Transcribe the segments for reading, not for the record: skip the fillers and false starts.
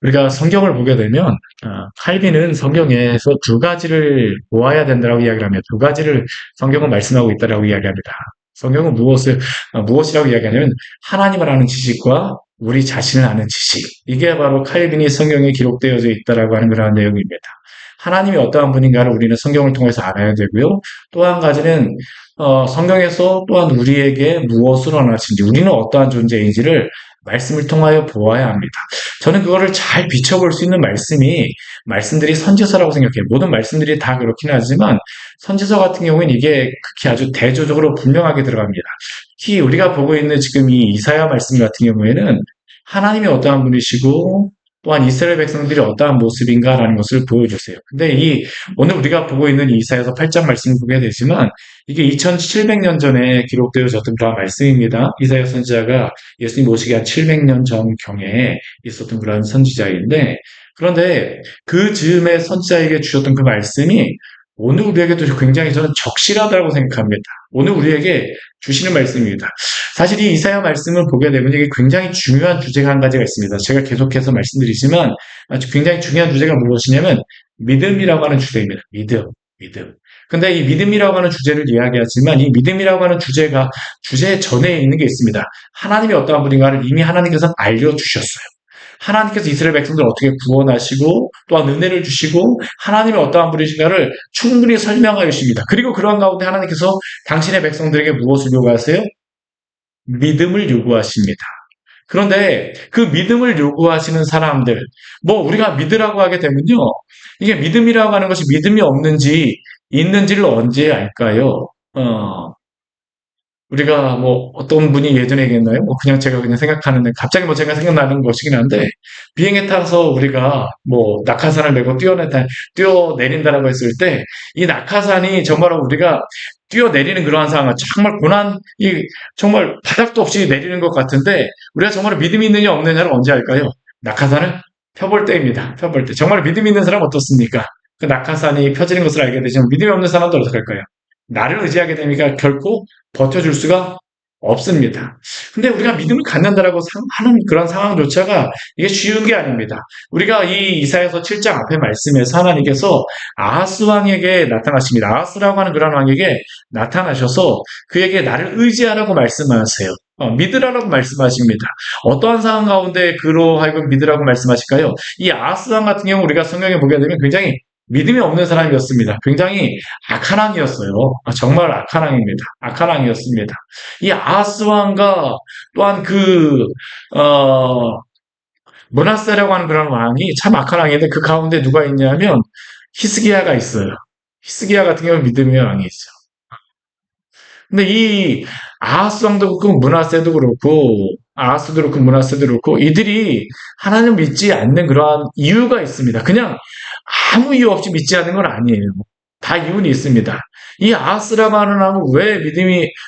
우리가 성경을 보게 되면 칼빈은 성경에서 두 가지를 보아야 된다고 이야기를 하며 두 가지를 성경은 말씀하고 있다라고 이야기합니다. 성경은 무엇이라고 이야기하냐면 하나님을 아는 지식과 우리 자신을 아는 지식. 이게 바로 칼빈이 성경에 기록되어져 있다라고 하는 그런 내용입니다. 하나님이 어떠한 분인가를 우리는 성경을 통해서 알아야 되고요. 또 한 가지는 성경에서 또한 우리에게 무엇을 원하시는지, 우리는 어떠한 존재인지를 말씀을 통하여 보아야 합니다. 저는 그거를 잘 비춰볼 수 있는 말씀들이 선지서라고 생각해요. 모든 말씀들이 다 그렇긴 하지만 선지서 같은 경우에는 이게 극히 아주 대조적으로 분명하게 들어갑니다. 특히 우리가 보고 있는 지금 이 이사야 말씀 같은 경우에는 하나님이 어떠한 분이시고 또한 이스라엘 백성들이 어떠한 모습인가라는 것을 보여주세요. 근데 오늘 우리가 보고 있는 이 이사야서 8장 말씀을 보게 되지만 이게 2700년 전에 기록되어졌던 그런 말씀입니다. 이사야 선지자가 예수님 오시기 한 700년 전경에 있었던 그런 선지자인데, 그런데 그 즈음에 선지자에게 주셨던 그 말씀이 오늘 우리에게도 굉장히 저는 적실하다고 생각합니다. 오늘 우리에게 주시는 말씀입니다. 사실 이 이사야 말씀을 보게 되면 이게 굉장히 중요한 주제가 한 가지가 있습니다. 제가 계속해서 말씀드리지만 아주 굉장히 중요한 주제가 무엇이냐면 믿음이라고 하는 주제입니다. 믿음. 근데 이 믿음이라고 하는 주제를 이야기하지만 이 믿음이라고 하는 주제 전에 있는 게 있습니다. 하나님이 어떠한 분인가를 이미 하나님께서 알려주셨어요. 하나님께서 이스라엘 백성들을 어떻게 구원하시고 또한 은혜를 주시고 하나님이 어떠한 분이신가를 충분히 설명하여 주십니다. 그리고 그러한 가운데 하나님께서 당신의 백성들에게 무엇을 요구하세요? 믿음을 요구하십니다. 그런데 그 믿음을 요구하시는 사람들, 우리가 믿으라고 하게 되면요. 이게 믿음이라고 하는 것이 믿음이 없는지 있는지를 언제 알까요? 우리가 어떤 분이 예전에 얘기했나요? 그냥 제가 그냥 생각하는데 갑자기 제가 생각나는 것이긴 한데 비행에 타서 우리가 낙하산을 메고 뛰어내린다라고 했을 때 이 낙하산이 정말로 우리가 뛰어내리는 그러한 상황, 정말 정말 바닥도 없이 내리는 것 같은데 우리가 정말 믿음이 있느냐 없느냐를 언제 알까요? 낙하산을 펴볼 때입니다. 펴볼 때. 정말 믿음이 있는 사람 어떻습니까? 그 낙하산이 펴지는 것을 알게 되지만 믿음이 없는 사람도 어떻게 할까요? 나를 의지하게 되니까 결코 버텨줄 수가 없습니다. 근데 우리가 믿음을 갖는다라고 하는 그런 상황조차가 이게 쉬운 게 아닙니다. 우리가 이 이사야서 7장 앞에 말씀에서 하나님께서 아하스 왕에게 나타나십니다. 아하스라고 하는 그런 왕에게 나타나셔서 그에게 나를 의지하라고 말씀하세요. 믿으라고 말씀하십니다. 어떠한 상황 가운데 그로 하여금 믿으라고 말씀하실까요? 이 아하스 왕 같은 경우 우리가 성경에 보게 되면 굉장히 믿음이 없는 사람이었습니다. 굉장히 악한 왕이었어요. 정말 악한 왕입니다. 악한 왕이었습니다. 이 아하스 왕과 또한 므낫세라고 하는 그런 왕이 참 악한 왕인데 그 가운데 누가 있냐면 히스기야가 있어요. 히스기야 같은 경우는 믿음의 왕이 있어요. 근데 이 아하스왕도 그렇고 므낫세도 그렇고 아하스도 그렇고 므낫세도 그렇고 이들이 하나님 믿지 않는 그러한 이유가 있습니다. 그냥 아무 이유 없이 믿지 않는 건 아니에요. 다 이유는 있습니다. 이 아하스라고 하는 왕은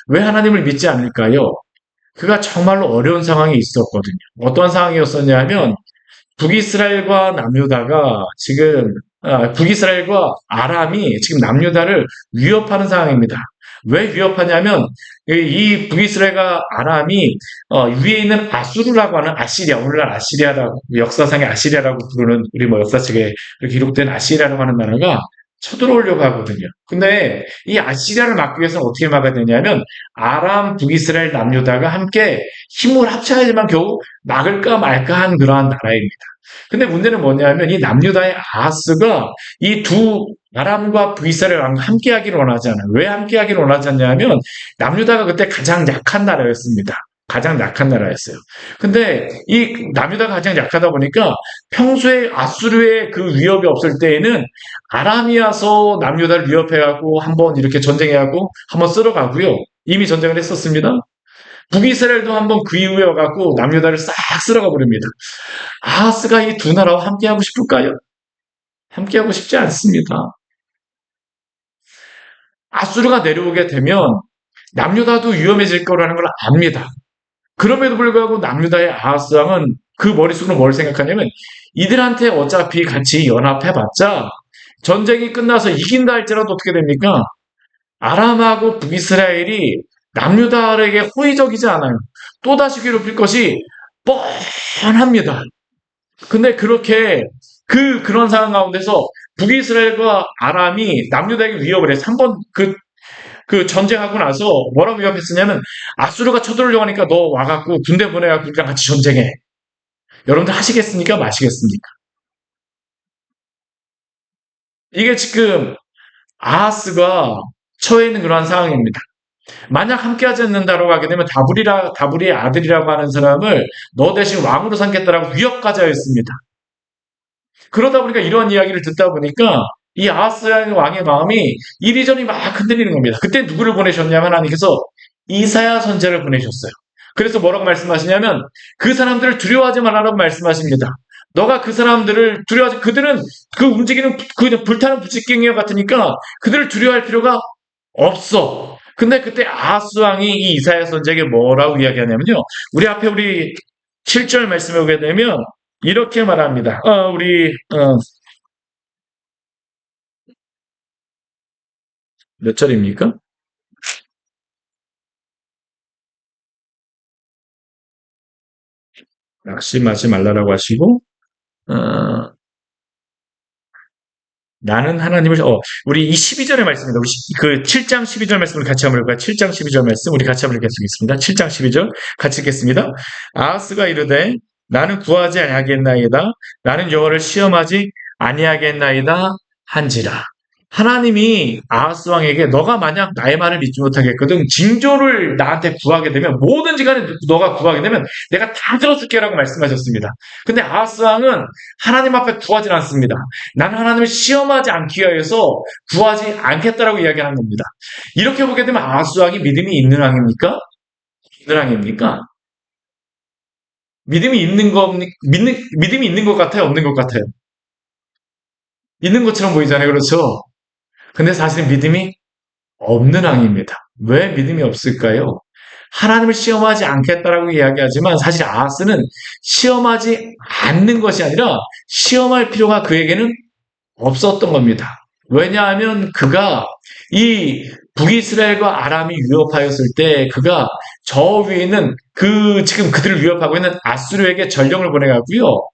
왜 하나님을 믿지 않을까요? 그가 정말로 어려운 상황이 있었거든요. 어떤 상황이었었냐면 북이스라엘과 남유다가 지금 북이스라엘과 아람이 지금 남유다를 위협하는 상황입니다. 왜 위협하냐면 이 북이스라엘과 아람이 위에 있는 아수르라고 하는 아시리아, 오늘날 아시리아라고 역사상의 아시리아라고 부르는 우리 역사책에 기록된 아시리아라고 하는 나라가 쳐들어오려고 하거든요. 근데 이 아시리아를 막기 위해서는 어떻게 막아야 되냐면 아람, 북이스라엘, 남유다가 함께 힘을 합쳐야지만 겨우 막을까 말까 한 그러한 나라입니다. 근데 문제는 뭐냐면 이 남유다의 아하스가 이 두 아람과 북이스라엘과 함께 하기를 원하지 않아요. 왜 함께 하기를 원하지 않냐면 남유다가 그때 가장 약한 나라였습니다. 가장 약한 나라였어요. 근데 이 남유다가 가장 약하다 보니까 평소에 아수르의 그 위협이 없을 때에는 아람이 와서 남유다를 위협해가고 한번 이렇게 전쟁해가고 한번 쓸어가고요. 이미 전쟁을 했었습니다. 북이스라엘도 한번 그 이후에 와갖고 남유다를 싹 쓸어가 버립니다. 아하스가 이 두 나라와 함께하고 싶을까요? 함께하고 싶지 않습니다. 아수르가 내려오게 되면 남유다도 위험해질 거라는 걸 압니다. 그럼에도 불구하고 남유다의 아하스 왕은 그 머릿속으로 뭘 생각하냐면 이들한테 어차피 같이 연합해봤자 전쟁이 끝나서 이긴다 할지라도 어떻게 됩니까? 아람하고 북이스라엘이 남유다에게 호의적이지 않아요. 또다시 괴롭힐 것이 뻔합니다. 근데 그렇게 그런 상황 가운데서 북이스라엘과 아람이 남유다에게 위협을 해서 한번 그 전쟁하고 나서 뭐라고 위협했었냐면 아수르가 쳐들어오려고 하니까 너 와갖고 군대 보내갖고 우리랑 같이 전쟁해. 여러분들 하시겠습니까? 마시겠습니까? 이게 지금 아하스가 처해 있는 그러한 상황입니다. 만약 함께하지 않는다고 하게 되면 다불이의 아들이라고 하는 사람을 너 대신 왕으로 삼겠다라고 위협까지 하였습니다. 그러다 보니까 이런 이야기를 듣다 보니까 이 아하스 왕의 마음이 이리저리 막 흔들리는 겁니다. 그때 누구를 보내셨냐면 하나님께서 이사야 선지자를 보내셨어요. 그래서 뭐라고 말씀하시냐면 그 사람들을 두려워하지 말라고 말씀하십니다. 너가 그 사람들을 두려워하지, 그들은 그 움직이는 그 불타는 부치깽이와 같으니까 그들을 두려워할 필요가 없어. 근데 그때 아하스 왕이 이 이사야 선지자에게 뭐라고 이야기하냐면요. 우리 7절 말씀에 오게 되면 이렇게 말합니다. 몇 절입니까? 낙심하지 말라라고 하시고, 어, 나는 하나님을, 우리 이 12절의 말씀입니다. 우리 그 7장 12절 말씀을 같이 한번 읽을까요? 7장 12절 말씀, 우리 같이 한번 읽겠습니다. 7장 12절, 같이 읽겠습니다. 아하스가 이르되, 나는 구하지 아니하겠나이다. 나는 여호와를 시험하지 아니하겠나이다. 한지라. 하나님이 아하스 왕에게 너가 만약 나의 말을 믿지 못하겠거든 징조를 나한테 구하게 되면 뭐든지 간에 너가 구하게 되면 내가 다 들어줄게라고 말씀하셨습니다. 근데 아하스 왕은 하나님 앞에 구하지 않습니다. 나는 하나님을 시험하지 않기 위해서 구하지 않겠다라고 이야기하는 겁니다. 이렇게 보게 되면 아하스 왕이 믿음이 있는 왕입니까? 있는 왕입니까? 믿음이 있는 것 같아요? 없는 것 같아요? 있는 것처럼 보이잖아요. 그렇죠? 근데 사실 믿음이 없는 왕입니다. 왜 믿음이 없을까요? 하나님을 시험하지 않겠다라고 이야기하지만 사실 아하스는 시험하지 않는 것이 아니라 시험할 필요가 그에게는 없었던 겁니다. 왜냐하면 그가 이 북이스라엘과 아람이 위협하였을 때 그가 저 위에 있는 지금 그들을 위협하고 있는 아수르에게 전령을 보내가고요.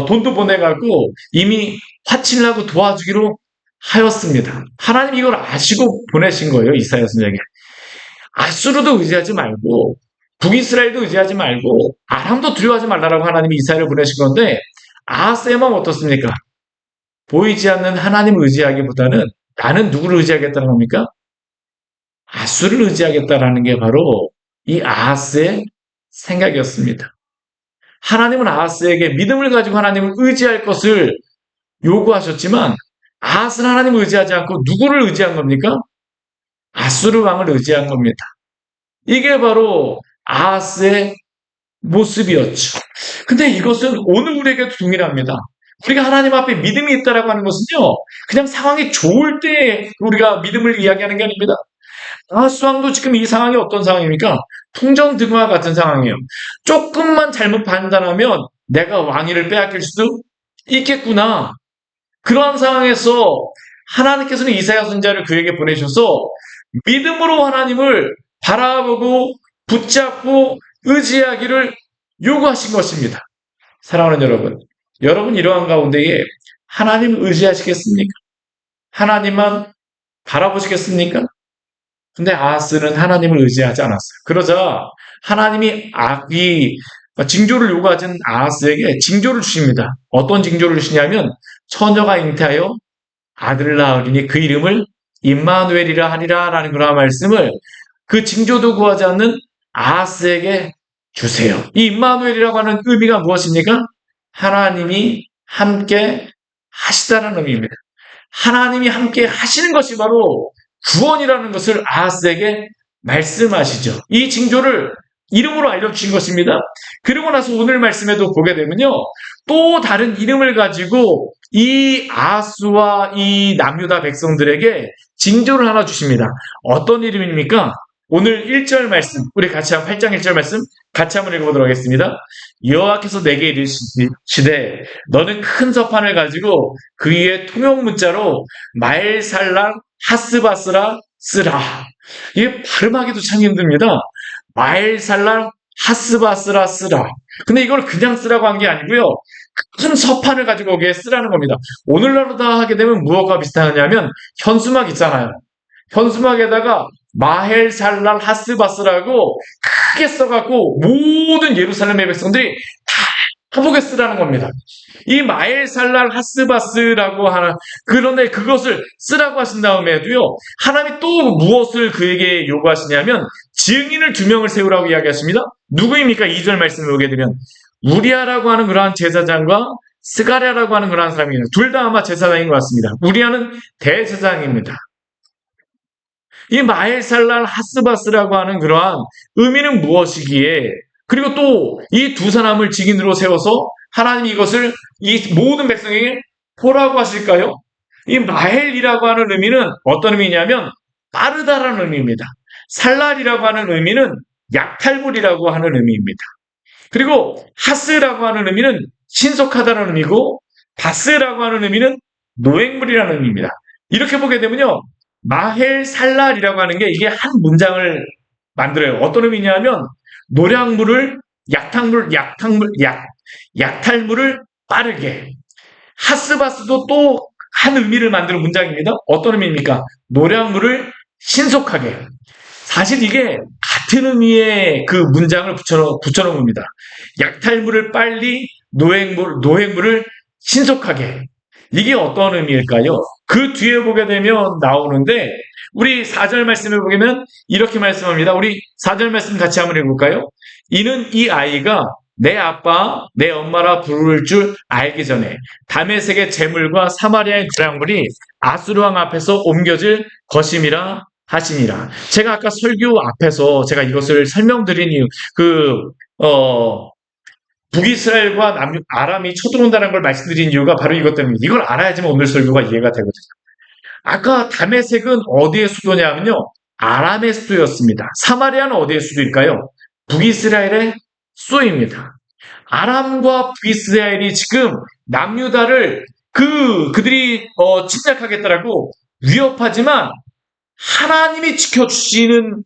돈도 보내가고 이미 화친하고 도와주기로 하였습니다. 하나님 이걸 아시고 보내신 거예요, 이사야 선생에게. 아수르도 의지하지 말고 북이스라엘도 의지하지 말고 아람도 두려워하지 말라라고 하나님이 이사야를 보내신 건데 아하스의 마음 어떻습니까? 보이지 않는 하나님을 의지하기보다는 나는 누구를 의지하겠다는 겁니까? 아수를 의지하겠다라는 게 바로 이 아하스의 생각이었습니다. 하나님은 아하스에게 믿음을 가지고 하나님을 의지할 것을 요구하셨지만 아하스는 하나님을 의지하지 않고 누구를 의지한 겁니까? 아수르 왕을 의지한 겁니다. 이게 바로 아하스의 모습이었죠. 근데 이것은 오늘 우리에게도 동일합니다. 우리가 하나님 앞에 믿음이 있다라고 하는 것은요, 그냥 상황이 좋을 때 우리가 믿음을 이야기하는 게 아닙니다. 아하스 왕도 지금 이 상황이 어떤 상황입니까? 풍전등화 같은 상황이에요. 조금만 잘못 판단하면 내가 왕위를 빼앗길 수도 있겠구나. 그러한 상황에서 하나님께서는 이사야 선지자를 그에게 보내셔서 믿음으로 하나님을 바라보고 붙잡고 의지하기를 요구하신 것입니다. 사랑하는 여러분 이러한 가운데에 하나님을 의지하시겠습니까? 하나님만 바라보시겠습니까? 근데 아하스는 하나님을 의지하지 않았어요. 그러자 하나님이 이 징조를 요구하신 아하스에게 징조를 주십니다. 어떤 징조를 주시냐면 처녀가 잉태하여 아들을 낳으리니 그 이름을 임마누엘이라 하리라 라는 그런 말씀을 그 징조도 구하지 않는 아하스에게 주세요. 이 임마누엘이라고 하는 의미가 무엇입니까? 하나님이 함께 하시다는 의미입니다. 하나님이 함께 하시는 것이 바로 구원이라는 것을 아하스에게 말씀하시죠. 이 징조를 이름으로 알려주신 것입니다. 그리고 나서 오늘 말씀에도 보게 되면요. 또 다른 이름을 가지고 이 아하스와 이 남유다 백성들에게 징조를 하나 주십니다. 어떤 이름입니까? 오늘 1절 말씀, 우리 같이 8장 1절 말씀 같이 한번 읽어보도록 하겠습니다. 여호와께서 내게 이르시되 너는 큰 서판을 가지고 그 위에 통용 문자로 마엘살랑 하스바스라 쓰라. 이게 발음하기도 참 힘듭니다. 마엘살랑 하스바스라 쓰라. 근데 이걸 그냥 쓰라고 한 게 아니고요. 큰 서판을 가지고 거기에 쓰라는 겁니다. 오늘날로 다 하게 되면 무엇과 비슷하냐면 현수막 있잖아요. 현수막에다가 마헬살랄 하스바스라고 크게 써갖고 모든 예루살렘의 백성들이 다 보게 쓰라는 겁니다. 이 마헬살랄 하스바스라고 하는, 그런데 그것을 쓰라고 하신 다음에도요, 하나님이 또 무엇을 그에게 요구하시냐면 증인을 2명을 세우라고 이야기하십니다. 누구입니까? 2절 말씀을 보게 되면 우리아라고 하는 그러한 제사장과 스가랴라고 하는 그러한 사람입니다. 둘 다 아마 제사장인 것 같습니다. 우리아는 대제사장입니다. 이 마헬살랄 하스바스라고 하는 그러한 의미는 무엇이기에, 그리고 또 이 두 사람을 증인으로 세워서 하나님이 이것을 이 모든 백성에게 보라고 하실까요? 이 마헬이라고 하는 의미는 어떤 의미냐면 빠르다라는 의미입니다. 살랄이라고 하는 의미는 약탈물이라고 하는 의미입니다. 그리고 하스라고 하는 의미는 신속하다는 의미고, 바스라고 하는 의미는 노획물이라는 의미입니다. 이렇게 보게 되면요, 마헬살랄이라고 하는 게 이게 한 문장을 만들어요. 어떤 의미냐면 노량물을 약탈물을 빠르게. 하스바스도 또 한 의미를 만드는 문장입니다. 어떤 의미입니까? 노량물을 신속하게. 사실 이게 같은 의미의 그 문장을 붙여놓은 겁니다. 약탈물을 빨리, 노획물을 신속하게. 이게 어떤 의미일까요? 그 뒤에 보게 되면 나오는데, 우리 4절 말씀을 보게 되면 이렇게 말씀합니다. 우리 4절 말씀 같이 한번 읽어볼까요? 이는 이 아이가 내 아빠, 내 엄마라 부를 줄 알기 전에 다메섹의 재물과 사마리아의 노량물이 아수르 왕 앞에서 옮겨질 것임이라 하시니라. 제가 아까 설교 앞에서 제가 이것을 설명드린 이유, 북이스라엘과 아람이 쳐들어온다는 걸 말씀드린 이유가 바로 이것 때문입니다. 이걸 알아야지만 오늘 설교가 이해가 되거든요. 아까 다메섹은 어디의 수도냐면요, 아람의 수도였습니다. 사마리아는 어디의 수도일까요? 북이스라엘의 수도입니다. 아람과 북이스라엘이 지금 남유다를 그들이 침략하겠다라고 위협하지만, 하나님이 지켜주시는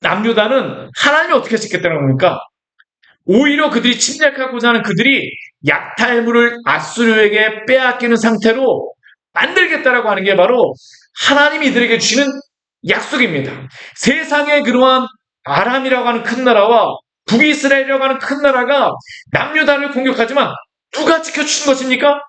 남유다는 하나님이 어떻게 지켰다는 겁니까? 오히려 그들이 침략하고자 하는 그들이 약탈물을 아수르에게 빼앗기는 상태로 만들겠다라고 하는 게 바로 하나님이 이들에게 주시는 약속입니다. 세상에 그러한 아람이라고 하는 큰 나라와 북이스라엘이라고 하는 큰 나라가 남유다를 공격하지만 누가 지켜주신 것입니까?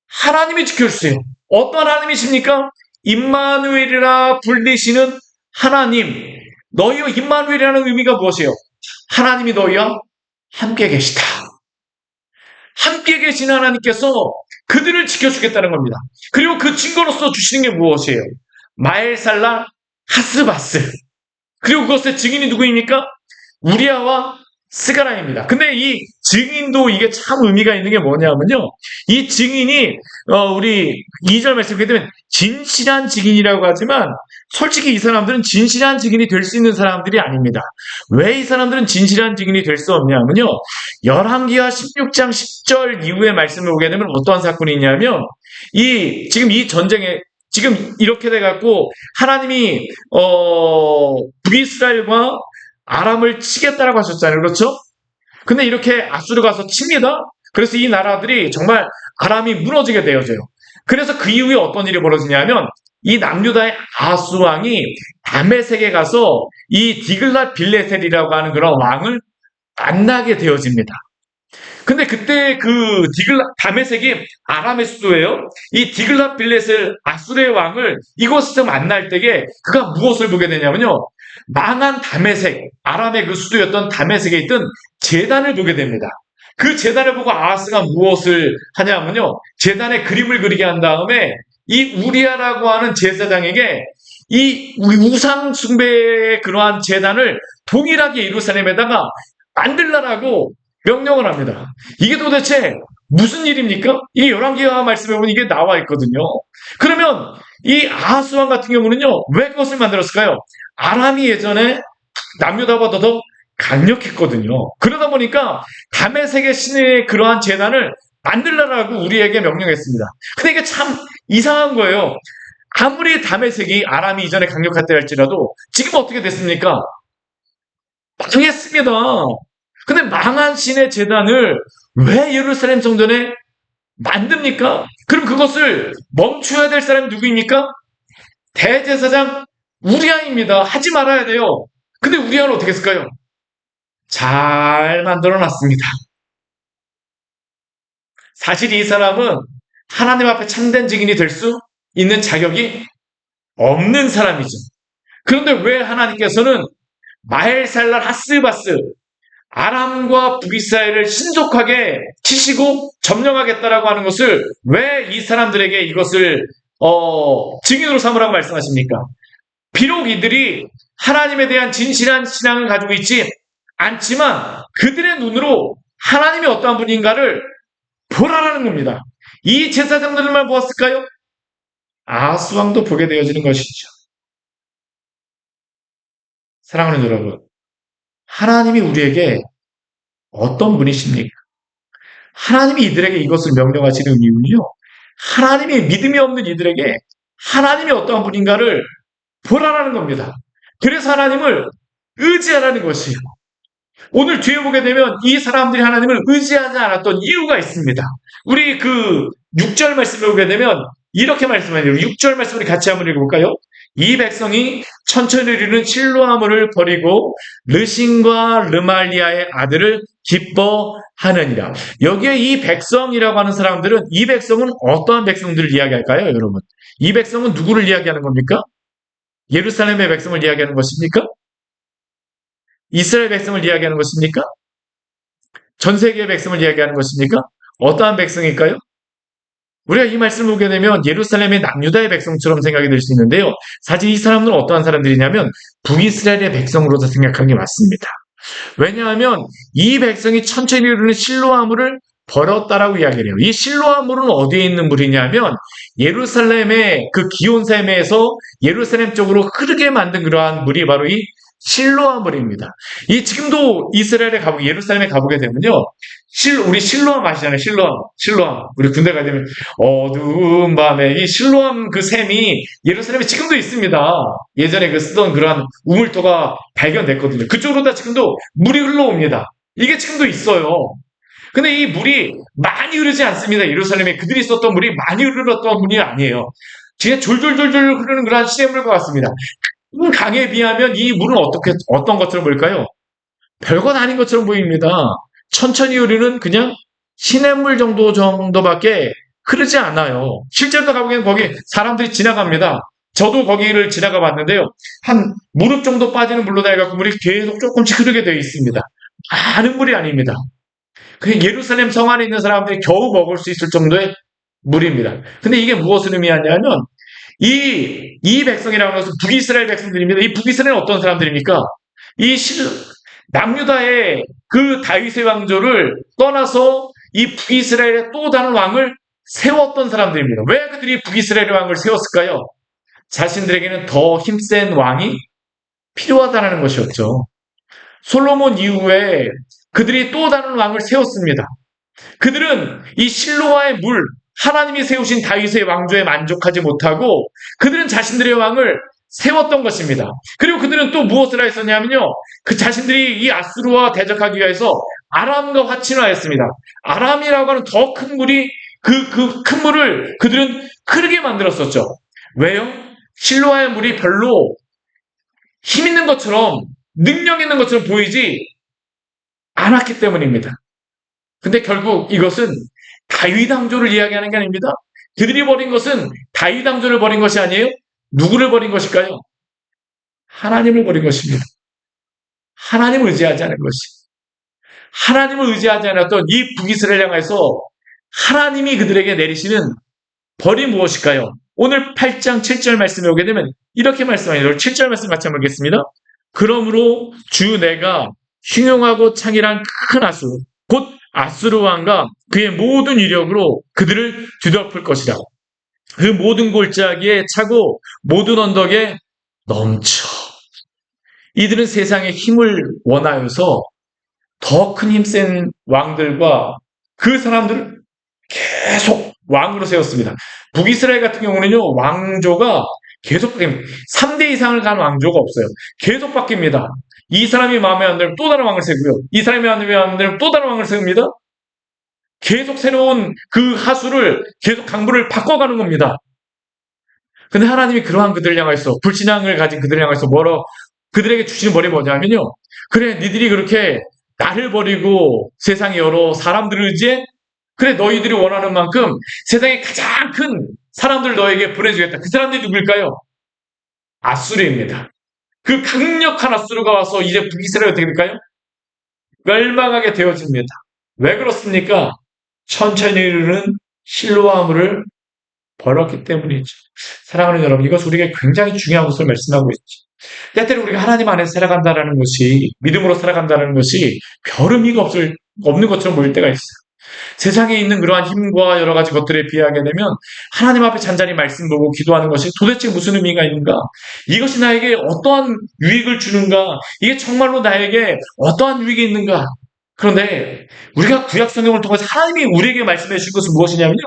하나님이 지켜주세요. 어떤 하나님이십니까? 임마누엘이라 불리시는 하나님. 너희와 임마누엘이라는 의미가 무엇이에요? 하나님이 너희와 함께 계시다. 함께 계신 하나님께서 그들을 지켜주겠다는 겁니다. 그리고 그 증거로서 주시는 게 무엇이에요? 마엘살라 하스바스. 그리고 그것의 증인이 누구입니까? 우리아와 스가랴입니다. 근데 이 증인도 이게 참 의미가 있는 게 뭐냐면요, 이 증인이 우리 2절 말씀 보게 되면 진실한 증인이라고 하지만, 솔직히 이 사람들은 진실한 증인이 될 수 있는 사람들이 아닙니다. 왜 이 사람들은 진실한 증인이 될 수 없냐면요, 열왕기하 16장 10절 이후의 말씀을 보게 되면 어떠한 사건이 있냐면, 지금 이 전쟁에 지금 이렇게 돼갖고 하나님이 북이스라엘과 아람을 치겠다라고 하셨잖아요. 그렇죠? 근데 이렇게 아수르 가서 칩니다. 그래서 이 나라들이 정말 아람이 무너지게 되어져요. 그래서 그 이후에 어떤 일이 벌어지냐면, 이 남유다의 아하스 왕이 다메섹에 가서 이 디글랏 빌레셀이라고 하는 그런 왕을 만나게 되어집니다. 근데 그때 다메섹이 아람의 수도예요. 이 디글랏 빌레셀 아수르의 왕을 이곳에서 만날 때에 그가 무엇을 보게 되냐면요, 망한 다메섹, 아람의 그 수도였던 다메섹에 있던 제단을 보게 됩니다. 그 제단을 보고 아하스가 무엇을 하냐면요, 제단에 그림을 그리게 한 다음에 이 우리아라고 하는 제사장에게 이 우상 숭배의 그러한 제단을 동일하게 예루살렘에다가 만들라라고 명령을 합니다. 이게 도대체 무슨 일입니까? 이게 열왕기하 말씀에 보면 이게 나와 있거든요. 그러면 이 아하스 왕 같은 경우는요, 왜 그것을 만들었을까요? 아람이 예전에 남유다보다 더 강력했거든요. 그러다 보니까 다메섹의 신의 그러한 제단을 만들라라고 우리에게 명령했습니다. 근데 이게 참 이상한 거예요. 아무리 다메섹이 아람이 이전에 강력했다 할지라도 지금 어떻게 됐습니까? 망했습니다. 근데 망한 신의 제단을 왜 예루살렘 성전에 만듭니까? 그럼 그것을 멈춰야 될 사람이 누구입니까? 대제사장 우리아입니다. 하지 말아야 돼요. 근데 우리아는 어떻게 했을까요? 잘 만들어 놨습니다. 사실 이 사람은 하나님 앞에 참된 증인이 될 수 있는 자격이 없는 사람이죠. 그런데 왜 하나님께서는 마헬살랄 하스바스 아람과 북이스라엘을 신속하게 치시고 점령하겠다라고 하는 것을 왜 이 사람들에게 이것을 증인으로 삼으라고 말씀하십니까? 비록 이들이 하나님에 대한 진실한 신앙을 가지고 있지 않지만 그들의 눈으로 하나님이 어떠한 분인가를 보라라는 겁니다. 이 제사장들만 보았을까요? 아하스왕도 보게 되어지는 것이죠. 사랑하는 여러분, 하나님이 우리에게 어떤 분이십니까? 하나님이 이들에게 이것을 명령하시는 이유는요. 하나님이 믿음이 없는 이들에게 하나님이 어떠한 분인가를 보라라는 겁니다. 그래서 하나님을 의지하라는 것이에요. 오늘 뒤에 보게 되면 이 사람들이 하나님을 의지하지 않았던 이유가 있습니다. 우리 그 6절 말씀을 보게 되면 이렇게 말씀해요. 6절 말씀을 같이 한번 읽어볼까요? 이 백성이 천천히 이르는 실로아물을 버리고 르신과 르말리아의 아들을 기뻐하느니라. 여기에 이 백성이라고 하는 사람들은 이 백성은 어떠한 백성들을 이야기할까요, 여러분? 이 백성은 누구를 이야기하는 겁니까? 예루살렘의 백성을 이야기하는 것입니까? 이스라엘 백성을 이야기하는 것입니까? 전 세계의 백성을 이야기하는 것입니까? 어떠한 백성일까요? 우리가 이 말씀을 보게 되면 예루살렘의 남유다의 백성처럼 생각이 들 수 있는데요. 사실 이 사람들은 어떠한 사람들이냐면 북이스라엘의 백성으로서 생각하는 게 맞습니다. 왜냐하면 이 백성이 천천히 이르는 실로아물을 버렸다라고 이야기를 해요. 이 실로아물은 어디에 있는 물이냐면 예루살렘의 그 기온샘에서 예루살렘 쪽으로 흐르게 만든 그러한 물이 바로 이 실로아물입니다. 이 지금도 이스라엘에 가보게 예루살렘에 가보게 되면요. 우리 실로암 아시잖아요. 실로암. 우리 군대 가게 되면 어두운 밤에 이 실로암 그 샘이 예루살렘에 지금도 있습니다. 예전에 그 쓰던 그러한 우물토가 발견됐거든요. 그쪽으로 다 지금도 물이 흘러옵니다. 이게 지금도 있어요. 근데 이 물이 많이 흐르지 않습니다. 예루살렘에 그들이 썼던 물이 많이 흐르던 물이 아니에요. 그냥 졸졸졸졸 흐르는 그런 시냇물과 같습니다. 강에 비하면 이 물은 어떤 것처럼 보일까요? 별것 아닌 것처럼 보입니다. 천천히 흐르는 그냥 시냇물 정도밖에 흐르지 않아요. 실제로 가보면 거기 사람들이 지나갑니다. 저도 거기를 지나가 봤는데요. 한 무릎 정도 빠지는 물로 해갖고 물이 계속 조금씩 흐르게 되어 있습니다. 많은 물이 아닙니다. 그 예루살렘 성 안에 있는 사람들이 겨우 먹을 수 있을 정도의 물입니다. 근데 이게 무엇을 의미하냐면 이 백성이라고 하는 것은 북이스라엘 백성들입니다. 이 북이스라엘은 어떤 사람들입니까? 남유다의 그 다윗의 왕조를 떠나서 이 북이스라엘의 또 다른 왕을 세웠던 사람들입니다. 왜 그들이 북이스라엘의 왕을 세웠을까요? 자신들에게는 더 힘센 왕이 필요하다는 것이었죠. 솔로몬 이후에 그들이 또 다른 왕을 세웠습니다. 그들은 이 실로와의 물, 하나님이 세우신 다윗의 왕조에 만족하지 못하고 그들은 자신들의 왕을 세웠던 것입니다. 그리고 그들은 또 무엇을 했었냐면요. 그 자신들이 이 아수르와 대적하기 위해서 아람과 화친을 하였습니다. 아람이라고 하는 더 큰 물이 그 큰 물을 그들은 흐르게 만들었었죠. 왜요? 실로와의 물이 별로 힘 있는 것처럼 능력 있는 것처럼 보이지 않았기 때문입니다. 근데 결국 이것은 다윗 왕조를 이야기하는 게 아닙니다. 그들이 버린 것은 다윗 왕조를 버린 것이 아니에요. 누구를 버린 것일까요? 하나님을 버린 것입니다. 하나님을 의지하지 않은 것이. 하나님을 의지하지 않았던 이 북이스라엘 향해서 하나님이 그들에게 내리시는 벌이 무엇일까요? 오늘 8장 7절 말씀에 오게 되면 이렇게 말씀합니다. 7절 말씀 같이 한번 읽겠습니다. 그러므로 주 내가 흉용하고 창일한 큰 아수 곧 아수르 왕과 그의 모든 위력으로 그들을 뒤덮을 것이다. 그 모든 골짜기에 차고 모든 언덕에 넘쳐. 이들은 세상의 힘을 원하여서 더 큰 힘센 왕들과 그 사람들을 계속 왕으로 세웠습니다. 북이스라엘 같은 경우는요, 왕조가 계속 바뀝니다. 3대 이상을 가는 왕조가 없어요. 계속 바뀝니다. 이 사람이 마음에 안 들면 또 다른 왕을 세우고요. 이 사람이 마음에 안 들면 또 다른 왕을 세웁니다. 계속 새로운 그 하수를 계속 강부를 바꿔가는 겁니다. 근데 하나님이 그러한 그들을 향해서 불신앙을 가진 그들을 향해서 그들에게 주시는 머리 뭐냐면요. 그래 니들이 그렇게 나를 버리고 세상의 여러 사람들을 의지해? 그래 너희들이 원하는 만큼 세상에 가장 큰 사람들 너에게 보내주겠다. 그 사람들이 누굴까요? 아수르입니다. 그 강력한 아수르가 와서 이제 북이스라엘이 어떻게 될까요? 멸망하게 되어집니다. 왜 그렇습니까? 천천히 이르는 실로아물을 벌었기 때문이죠. 사랑하는 여러분, 이것은 우리에게 굉장히 중요한 것을 말씀하고 있죠. 때때로 우리가 하나님 안에서 살아간다는 것이, 믿음으로 살아간다는 것이 별 의미가 없는 것처럼 보일 때가 있어요. 세상에 있는 그러한 힘과 여러 가지 것들에 비하게 되면 하나님 앞에 잔잔히 말씀 보고 기도하는 것이 도대체 무슨 의미가 있는가? 이것이 나에게 어떠한 유익을 주는가? 이게 정말로 나에게 어떠한 유익이 있는가? 그런데 우리가 구약 성경을 통해서 하나님이 우리에게 말씀해 주신 것은 무엇이냐면요.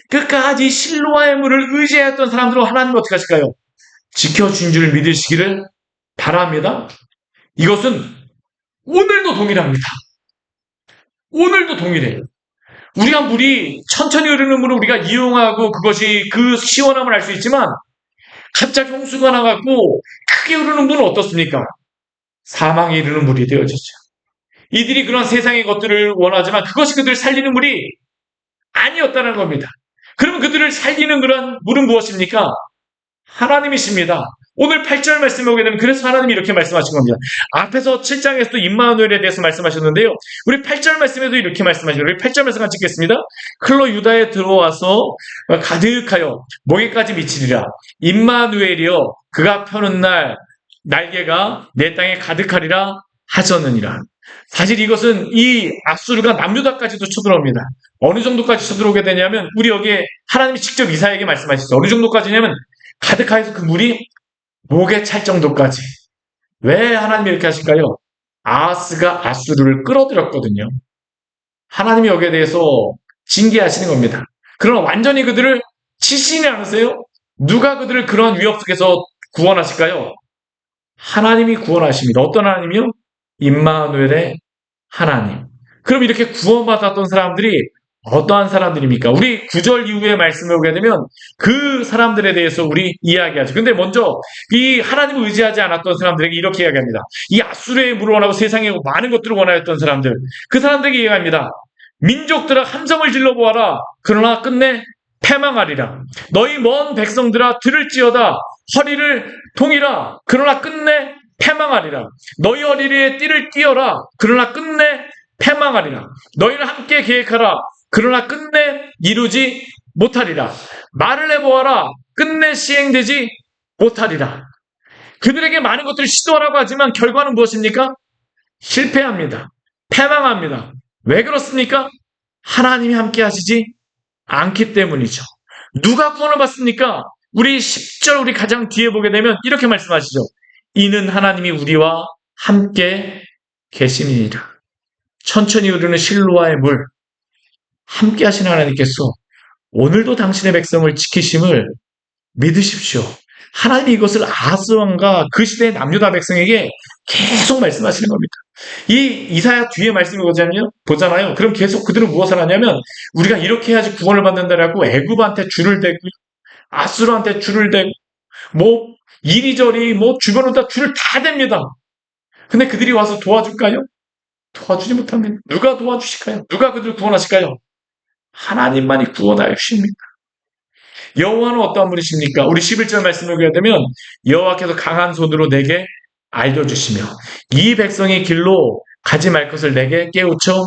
끝까지 실로와의 물을 의지했던 사람들은 하나님은 어떻게 하실까요? 지켜준 줄 믿으시기를 바랍니다. 이것은 오늘도 동일합니다. 오늘도 동일해요. 우리가 물이 천천히 흐르는 물을 우리가 이용하고 그것이 그 시원함을 알 수 있지만 갑자기 홍수가 나갖고 크게 흐르는 물은 어떻습니까? 사망에 이르는 물이 되어지죠. 이들이 그런 세상의 것들을 원하지만 그것이 그들을 살리는 물이 아니었다는 겁니다. 그러면 그들을 살리는 그런 물은 무엇입니까? 하나님이십니다. 오늘 8절 말씀에 오게 되면 그래서 하나님이 이렇게 말씀하신 겁니다. 앞에서 7장에서도 임마누엘에 대해서 말씀하셨는데요. 우리 8절 말씀에도 이렇게 말씀하시죠. 우리 8절 말씀 같이 읽겠습니다. 클로 유다에 들어와서 가득하여 목에까지 미치리라. 임마누엘이여 그가 펴는 날 날개가 내 땅에 가득하리라 하셨느니라. 사실 이것은 이 아수르가 남유다까지도 쳐들어옵니다. 어느 정도까지 쳐들어오게 되냐면 우리 여기에 하나님이 직접 이사야에게 말씀하셨어요. 어느 정도까지냐면 가득하여서 그 물이 목에 찰 정도까지. 왜 하나님이 이렇게 하실까요? 아하스가 아수르를 끌어들였거든요. 하나님이 여기에 대해서 징계하시는 겁니다. 그러나 완전히 그들을 치시지 않으세요? 누가 그들을 그런 위협 속에서 구원하실까요? 하나님이 구원하십니다. 어떤 하나님이요? 임마누엘의 하나님. 그럼 이렇게 구원받았던 사람들이 어떠한 사람들입니까? 우리 9절 이후에 말씀을 보게 되면 그 사람들에 대해서 우리 이야기하죠. 근데 먼저 이 하나님을 의지하지 않았던 사람들에게 이렇게 이야기합니다. 이 아수르의 물을 원하고 세상에 많은 것들을 원하였던 사람들. 그 사람들에게 이야기합니다. 민족들아 함성을 질러보아라. 그러나 끝내 패망하리라. 너희 먼 백성들아 들을지어다. 허리를 동이라. 그러나 끝내 패망하리라. 너희 허리에 띠를 띄어라. 그러나 끝내 패망하리라. 너희를 함께 계획하라. 그러나 끝내 이루지 못하리라. 말을 해보아라. 끝내 시행되지 못하리라. 그들에게 많은 것들을 시도하라고 하지만 결과는 무엇입니까? 실패합니다. 패망합니다. 왜 그렇습니까? 하나님이 함께 하시지 않기 때문이죠. 누가 구원을 받습니까? 우리 10절 우리 가장 뒤에 보게 되면 이렇게 말씀하시죠. 이는 하나님이 우리와 함께 계심이니라. 천천히 흐르는 실로와의 물 함께 하시는 하나님께서 오늘도 당신의 백성을 지키심을 믿으십시오. 하나님이 이것을 아하스 왕과 그 시대의 남유다 백성에게 계속 말씀하시는 겁니다. 이 이사야 뒤에 말씀을 보잖아요. 그럼 계속 그들은 무엇을 하냐면 우리가 이렇게 해야지 구원을 받는다라고 애굽한테 줄을 대고 아수르한테 줄을 대고 이리저리 주변으로 다 줄을 다 댑니다. 근데 그들이 와서 도와줄까요? 도와주지 못합니다. 누가 도와주실까요? 누가 그들을 구원하실까요? 하나님만이 구원하여 주십니다. 여호와는 어떠한 분이십니까? 우리 11절 말씀을 보게 되면 여호와께서 강한 손으로 내게 알려주시며 이 백성의 길로 가지 말 것을 내게 깨우쳐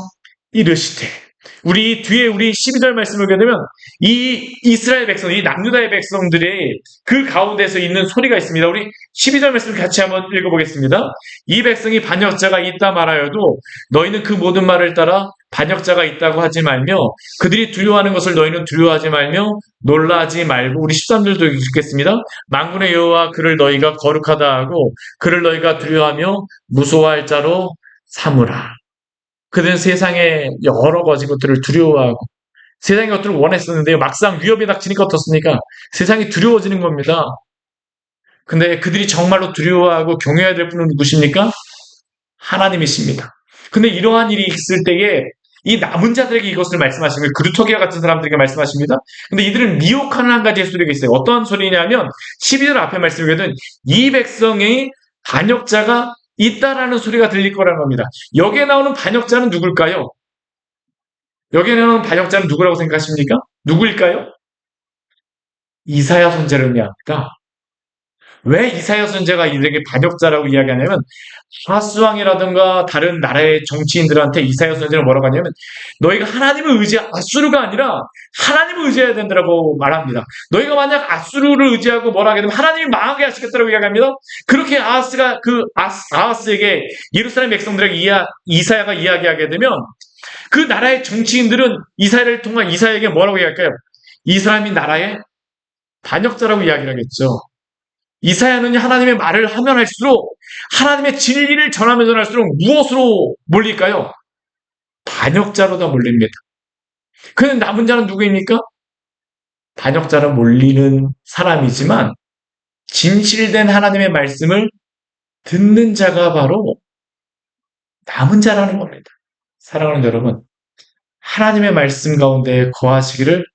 이르시되. 우리 뒤에 우리 12절 말씀을 보게 되면 이 이스라엘 백성, 이 남유다의 백성들의 그 가운데서 있는 소리가 있습니다. 우리 12절 말씀을 같이 한번 읽어보겠습니다. 이 백성이 반역자가 있다 말하여도 너희는 그 모든 말을 따라 반역자가 있다고 하지 말며 그들이 두려워하는 것을 너희는 두려워하지 말며 놀라지 말고. 우리 13절도 읽겠습니다. 만군의 여호와 그를 너희가 거룩하다 하고 그를 너희가 두려워하며 무서워할 자로 삼으라. 그들은 세상의 여러 가지 것들을 두려워하고 세상의 것들을 원했었는데요. 막상 위협이 닥치니까 어떻습니까? 세상이 두려워지는 겁니다. 근데 그들이 정말로 두려워하고 경외해야 될 분은 누구십니까? 하나님이십니다. 근데 이러한 일이 있을 때에 이 남은 자들에게 이것을 말씀하시는 거예요. 그루터기와 같은 사람들에게 말씀하십니다. 근데 이들은 미혹하는 한 가지의 소리가 있어요. 어떤 소리냐면 12절 앞에 말씀드린 이 백성의 반역자가 있다라는 소리가 들릴 거라는 겁니다. 여기에 나오는 반역자는 누굴까요? 여기에 나오는 반역자는 누구라고 생각하십니까? 누구일까요? 이사야 선지자를 의미합니다. 왜 이사야 선지자가 이들에게 반역자라고 이야기하냐면 하스왕이라든가 다른 나라의 정치인들한테 이사야 선지자는 뭐라고 하냐면 너희가 하나님을 아수르가 아니라 하나님을 의지해야 된다고 말합니다. 너희가 만약 아수르를 의지하고 뭐라 하게 되면 하나님이 망하게 하시겠다고 이야기합니다. 그렇게 아하스에게 예루살렘 백성들에게 이사야가 이야기하게 되면 그 나라의 정치인들은 이사야를 통한 이사야에게 뭐라고 이야기할까요? 이 사람이 나라의 반역자라고 이야기를 하겠죠. 이사야는 하나님의 말을 하면 할수록 하나님의 진리를 전하면 할수록 무엇으로 몰릴까요? 반역자로다 몰립니다. 그는 남은 자는 누구입니까? 반역자로 몰리는 사람이지만 진실된 하나님의 말씀을 듣는 자가 바로 남은 자라는 겁니다. 사랑하는 여러분, 하나님의 말씀 가운데 거하시기를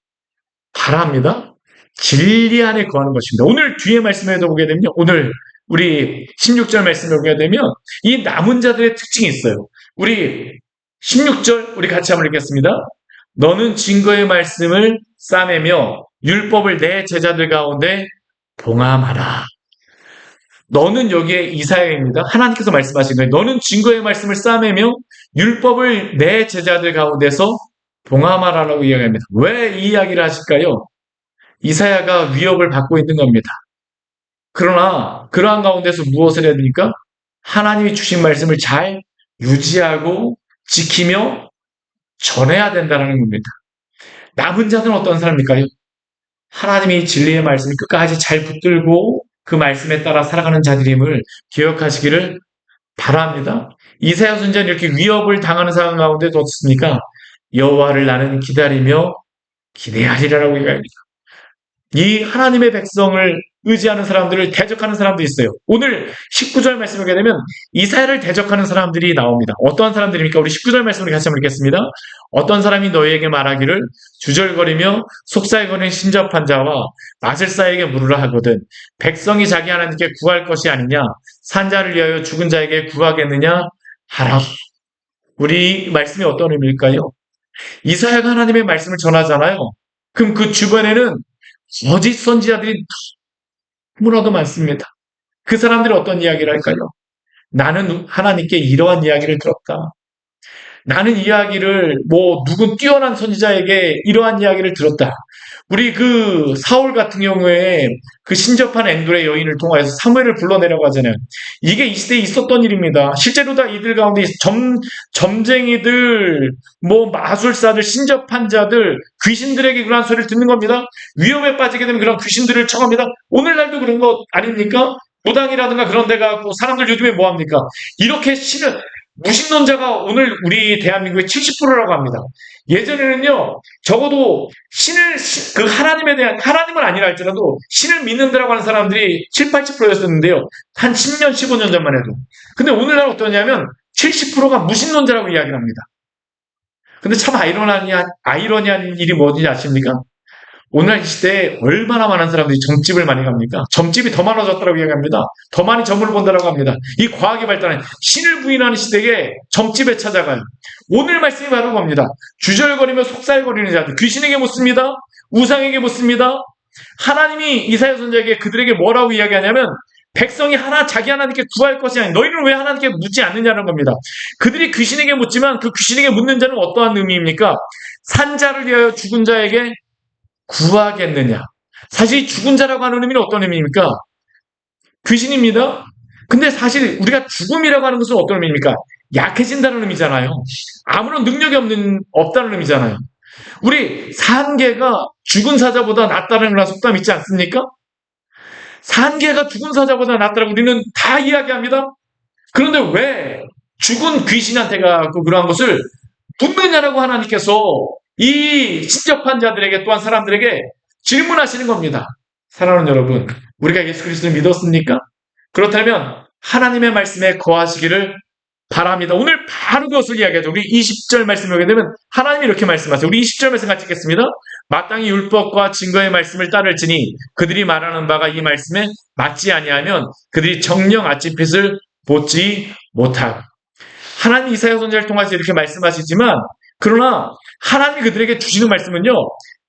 바랍니다. 진리 안에 거하는 것입니다. 오늘 뒤에 말씀에도 보게 되면 오늘 우리 16절 말씀에 보게 되면 이 남은 자들의 특징이 있어요. 우리 16절 우리 같이 한번 읽겠습니다. 너는 증거의 말씀을 싸매며 율법을 내 제자들 가운데 봉함하라. 너는 여기에 이사야입니다. 하나님께서 말씀하신 거예요. 너는 증거의 말씀을 싸매며 율법을 내 제자들 가운데서 봉함하라라고 이야기합니다. 왜 이 이야기를 하실까요? 이사야가 위협을 받고 있는 겁니다. 그러나 그러한 가운데서 무엇을 해야 됩니까? 하나님이 주신 말씀을 잘 유지하고 지키며 전해야 된다는 겁니다. 남은 자는 어떤 사람일까요? 하나님이 진리의 말씀을 끝까지 잘 붙들고 그 말씀에 따라 살아가는 자들임을 기억하시기를 바랍니다. 이사야 선지자는 이렇게 위협을 당하는 상황 가운데도 어떻습니까? 여호와를 나는 기다리며 기대하리라고 이야기합니다. 이 하나님의 백성을 의지하는 사람들을 대적하는 사람도 있어요. 오늘 19절 말씀을 보게 되면 이사야를 대적하는 사람들이 나옵니다. 어떠한 사람들입니까? 우리 19절 말씀을 같이 한번 읽겠습니다. 어떤 사람이 너희에게 말하기를 주절거리며 속살거리는 신접한 자와 마술사에게 물으라 하거든 백성이 자기 하나님께 구할 것이 아니냐 산자를 위하여 죽은 자에게 구하겠느냐 하라. 우리 말씀이 어떤 의미일까요? 이사야가 하나님의 말씀을 전하잖아요. 그럼 그 주변에는 거짓 선지자들이 너무나도 많습니다. 그 사람들이 어떤 이야기를 할까요? 나는 하나님께 이러한 이야기를 들었다. 나는 이야기를 누군 뛰어난 선지자에게 이러한 이야기를 들었다. 우리 그 사울 같은 경우에 그 신접한 엔돌의 여인을 통하여서 사무엘을 불러내려고 하잖아요. 이게 이 시대에 있었던 일입니다. 실제로 다 이들 가운데 점쟁이들, 마술사들, 신접한 자들, 귀신들에게 그러한 소리를 듣는 겁니다. 위험에 빠지게 되면 그런 귀신들을 청합니다. 오늘날도 그런 거 아닙니까? 무당이라든가 그런 데 가고 사람들 요즘에 뭐 합니까? 이렇게 무신론자가 오늘 우리 대한민국의 70%라고 합니다. 예전에는요, 적어도 그 하나님에 대한, 하나님은 아니라 할지라도 신을 믿는다라고 하는 사람들이 7, 80%였었는데요. 한 10년, 15년 전만 해도. 근데 오늘날 어떠냐면 70%가 무신론자라고 이야기를 합니다. 근데 참 아이러니한 일이 뭐지 아십니까? 오늘 이 시대에 얼마나 많은 사람들이 점집을 많이 갑니까? 점집이 더 많아졌다고 이야기합니다. 더 많이 점을 본다고 합니다. 이 과학이 발달한 신을 부인하는 시대에 점집에 찾아가요. 오늘 말씀이 바로 겁니다. 주절거리며 속살거리는 자들, 귀신에게 묻습니다. 우상에게 묻습니다. 하나님이 이사야 선지자에게 그들에게 뭐라고 이야기하냐면 백성이 자기 하나님께 구할 것이 아닌 너희는 왜 하나님께 묻지 않느냐는 겁니다. 그들이 귀신에게 묻지만 그 귀신에게 묻는 자는 어떠한 의미입니까? 산자를 위하여 죽은 자에게 구하겠느냐. 사실 죽은 자라고 하는 의미는 어떤 의미입니까? 귀신입니다. 근데 사실 우리가 죽음이라고 하는 것은 어떤 의미입니까? 약해진다는 의미잖아요. 아무런 능력이 없다는 의미잖아요. 우리 산개가 죽은 사자보다 낫다는 그런 속담 있지 않습니까? 산개가 죽은 사자보다 낫다라고 우리는 다 이야기합니다. 그런데 왜 죽은 귀신한테 가고 그러한 것을 묻느냐라고 하나님께서 이 신접한 자들에게 또한 사람들에게 질문하시는 겁니다. 사랑하는 여러분, 우리가 예수 그리스도를 믿었습니까? 그렇다면 하나님의 말씀에 거하시기를 바랍니다. 오늘 바로 그것을 이야기하죠. 우리 20절 말씀을 보게 되면 하나님이 이렇게 말씀하세요. 우리 20절 말씀 같이 읽겠습니다. 마땅히 율법과 증거의 말씀을 따를지니 그들이 말하는 바가 이 말씀에 맞지 아니하면 그들이 정령 아침빛을 보지 못하고. 하나님 이사야 선지자를 통해서 이렇게 말씀하시지만 그러나 하나님이 그들에게 주시는 말씀은요.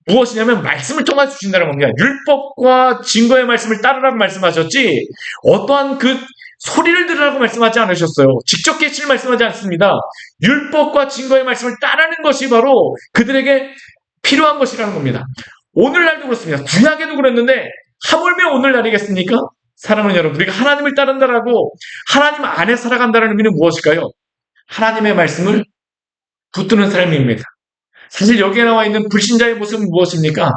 무엇이냐면 말씀을 통해서 주신다는 겁니다. 율법과 증거의 말씀을 따르라고 말씀하셨지 어떠한 그 소리를 들으라고 말씀하지 않으셨어요. 직접 계시를 말씀하지 않습니다. 율법과 증거의 말씀을 따르는 것이 바로 그들에게 필요한 것이라는 겁니다. 오늘날도 그렇습니다. 구약에도 그랬는데 하물며 오늘날이겠습니까? 사랑하는 여러분, 우리가 하나님을 따른다라고 하나님 안에 살아간다는 의미는 무엇일까요? 하나님의 말씀을 붙드는 삶입니다. 사실 여기에 나와 있는 불신자의 모습은 무엇입니까?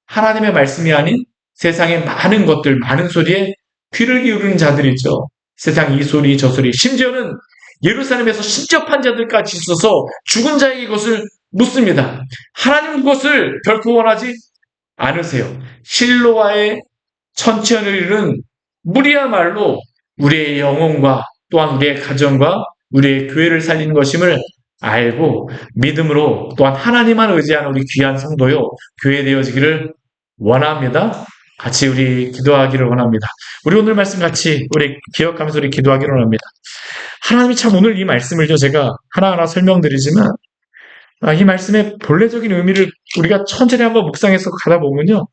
하나님의 말씀이 아닌 세상의 많은 것들, 많은 소리에 귀를 기울이는 자들이죠. 세상 이 소리 저 소리, 심지어는 예루살렘에서 신접한 자들까지 있어서 죽은 자에게 이것을 묻습니다. 하나님 그것을 결코 원하지 않으세요. 실로와의 천천을 이루는 무리야말로 우리의 영혼과 또한 우리의 가정과 우리의 교회를 살린 것임을 알고 믿음으로 또한 하나님만 의지하는 우리 귀한 성도요 교회 되어지기를 원합니다. 같이 우리 기도하기를 원합니다. 우리 오늘 말씀 같이 우리 기억하면서 우리 기도하기를 원합니다. 하나님이 참 오늘 이 말씀을요 제가 하나하나 설명드리지만 이 말씀의 본래적인 의미를 우리가 천천히 한번 묵상해서 가다 보면요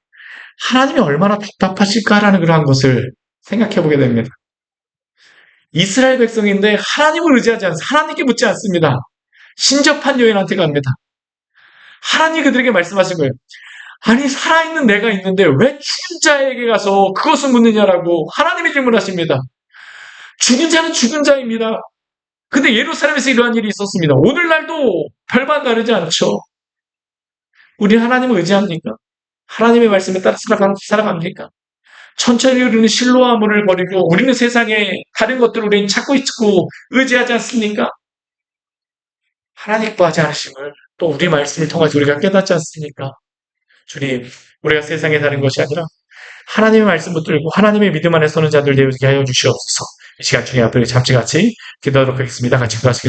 하나님이 얼마나 답답하실까라는 그러한 것을 생각해 보게 됩니다. 이스라엘 백성인데 하나님을 의지하지 않습니다. 하나님께 묻지 않습니다. 신접한 여인한테 갑니다. 하나님이 그들에게 말씀하신 거예요. 아니 살아있는 내가 있는데 왜 죽은 자에게 가서 그것을 묻느냐라고 하나님이 질문하십니다. 죽은 자는 죽은 자입니다. 근데 예루살렘에서 이러한 일이 있었습니다. 오늘날도 별반 다르지 않죠. 우리 하나님을 의지합니까? 하나님의 말씀에 따라 살아갑니까? 천천히 흐르는 실로와 물을 버리고 우리는 세상에 다른 것들을 우리는 찾고 있고 의지하지 않습니까? 하나님 구하지 않으심을 또 우리 말씀을 통해서 우리가 깨닫지 않습니까? 주님, 우리가 세상에 사는 것이 아니라 하나님의 말씀 붙들고 하나님의 믿음 안에 서는 자들 되게 하여 주시옵소서. 이 시간 주님 앞에 잠시 같이 기도하도록 하겠습니다. 같이 기도하시겠습니다.